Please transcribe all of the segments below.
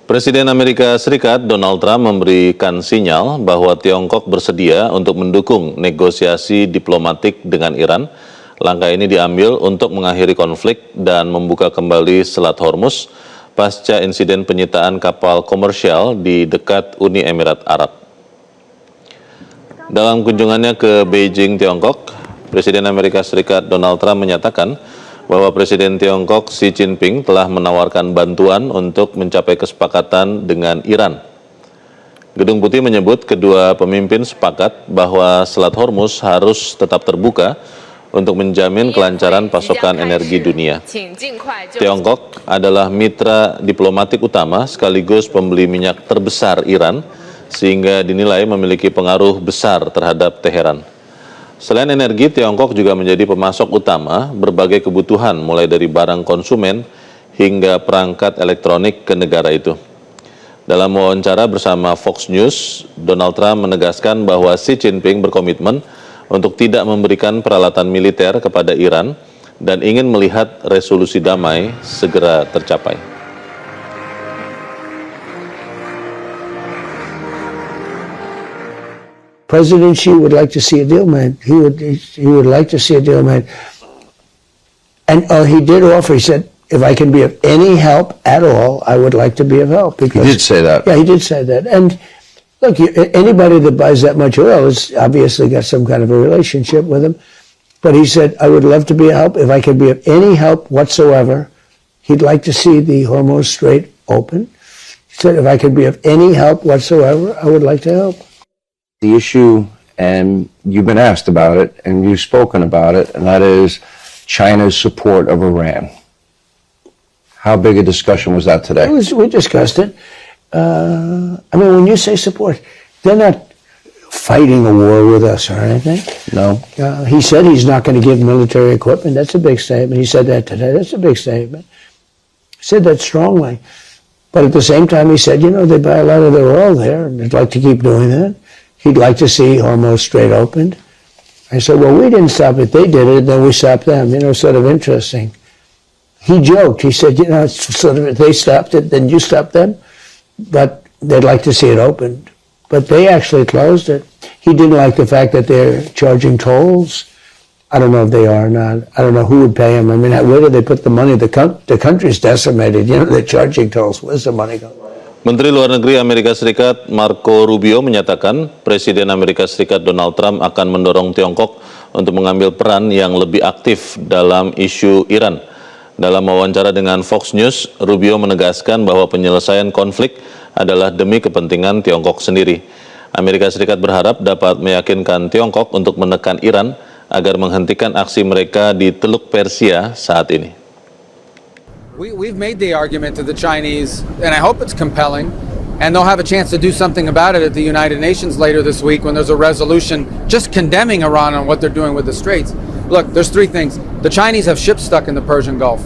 Presiden Amerika Serikat Donald Trump memberikan sinyal bahwa Tiongkok bersedia untuk mendukung negosiasi diplomatik dengan Iran. Langkah ini diambil untuk mengakhiri konflik dan membuka kembali Selat Hormuz pasca insiden penyitaan kapal komersial di dekat Uni Emirat Arab. Dalam kunjungannya ke Beijing, Tiongkok, Presiden Amerika Serikat Donald Trump menyatakan bahwa Presiden Tiongkok Xi Jinping telah menawarkan bantuan untuk mencapai kesepakatan dengan Iran. Gedung Putih menyebut kedua pemimpin sepakat bahwa Selat Hormuz harus tetap terbuka untuk menjamin kelancaran pasokan energi dunia. Tiongkok adalah mitra diplomatik utama sekaligus pembeli minyak terbesar Iran, sehingga dinilai memiliki pengaruh besar terhadap Teheran. Selain energi, Tiongkok juga menjadi pemasok utama berbagai kebutuhan mulai dari barang konsumen hingga perangkat elektronik ke negara itu. Dalam wawancara bersama Fox News, Donald Trump menegaskan bahwa Xi Jinping berkomitmen untuk tidak memberikan peralatan militer kepada Iran dan ingin melihat resolusi damai segera tercapai. President Xi would like to see a deal made. He would like to see a deal made. And he did offer, he said, if I can be of any help at all, I would like to be of help. Because, he did say that. Yeah, he did say that. And look, anybody that buys that much oil has obviously got some kind of a relationship with him. But he said, I would love to be of help. If I can be of any help whatsoever, he'd like to see the Hormuz Strait open. He said, if I could be of any help whatsoever, I would like to help. The issue, and you've been asked about it, and you've spoken about it, and that is China's support of Iran. How big a discussion was that today? We discussed it. I mean, when you say support, they're not fighting a war with us or anything. No. He said he's not going to give military equipment. That's a big statement. He said that today. That's a big statement. He said that strongly. But at the same time, he said, you know, they buy a lot of their oil there, and they'd like to keep doing that. He'd like to see Hormuz Strait opened. I said, well, we didn't stop it. They did it, then we stopped them. You know, sort of interesting. He joked. He said, you know, it's sort of, they stopped it, then you stopped them. But they'd like to see it opened. But they actually closed it. He didn't like the fact that they're charging tolls. I don't know if they are or not. I don't know who would pay them. I mean, where do they put the money? The country's decimated. You know, they're charging tolls. Where's the money going? Menteri Luar Negeri Amerika Serikat Marco Rubio menyatakan Presiden Amerika Serikat Donald Trump akan mendorong Tiongkok untuk mengambil peran yang lebih aktif dalam isu Iran. Dalam wawancara dengan Fox News, Rubio menegaskan bahwa penyelesaian konflik adalah demi kepentingan Tiongkok sendiri. Amerika Serikat berharap dapat meyakinkan Tiongkok untuk menekan Iran agar menghentikan aksi mereka di Teluk Persia saat ini. We've made the argument to the Chinese, and I hope it's compelling, and they'll have a chance to do something about it at the United Nations later this week when there's a resolution just condemning Iran on what they're doing with the Straits. Look, there's three things. The Chinese have ships stuck in the Persian Gulf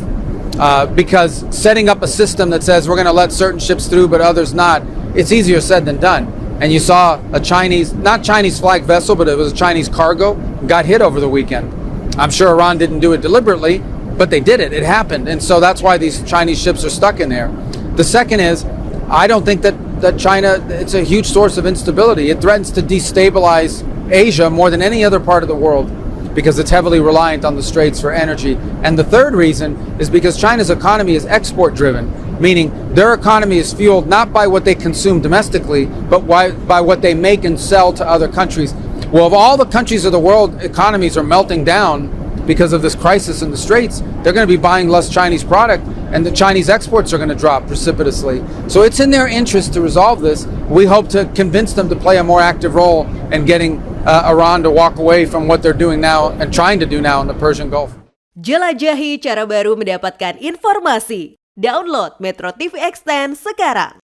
because setting up a system that says we're going to let certain ships through but others not, it's easier said than done. And you saw a Chinese, not Chinese flag vessel, but it was a Chinese cargo, got hit over the weekend. I'm sure Iran didn't do it deliberately, but they did it. It happened. And so that's why these Chinese ships are stuck in there. The second is, I don't think that China, it's a huge source of instability. It threatens to destabilize Asia more than any other part of the world because it's heavily reliant on the Straits for energy. And the third reason is because China's economy is export driven, meaning their economy is fueled not by what they consume domestically, but by what they make and sell to other countries. Well, if all the countries of the world economies are melting down because of this crisis in the Straits, they're going to be buying less Chinese product, and the Chinese exports are going to drop precipitously. So it's in their interest to resolve this. We hope to convince them to play a more active role in getting Iran to walk away from what they're doing now and trying to do now in the Persian Gulf. Jelajahi cara baru mendapatkan informasi. Download Metro TV Extend sekarang.